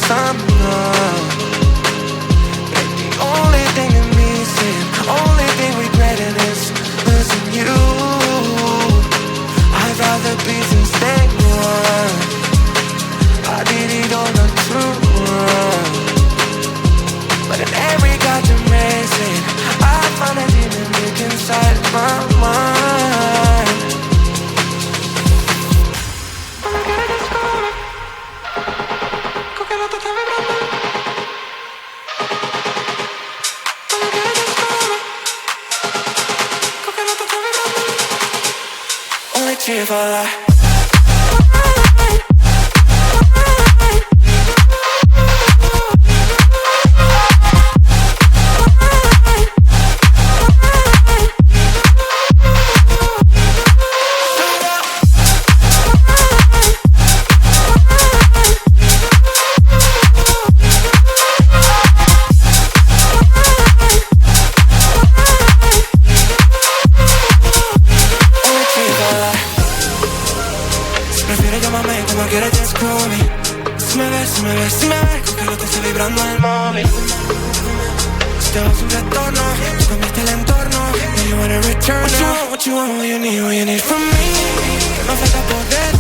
someone. But the only thing that missing, only thing regretting is losing you. I'd rather be since day one. I did it all not too wrong. But in every goddamn reason, I find a demon deep inside my mind. Only cheer for life. Prefiero llamarme como quieras, just call me. Si me ves, que lo que está vibrando el móvil. Te vas un retorno, tú cambiaste el entorno. Now you wanna return. What you want, what you need from me. Me falta poder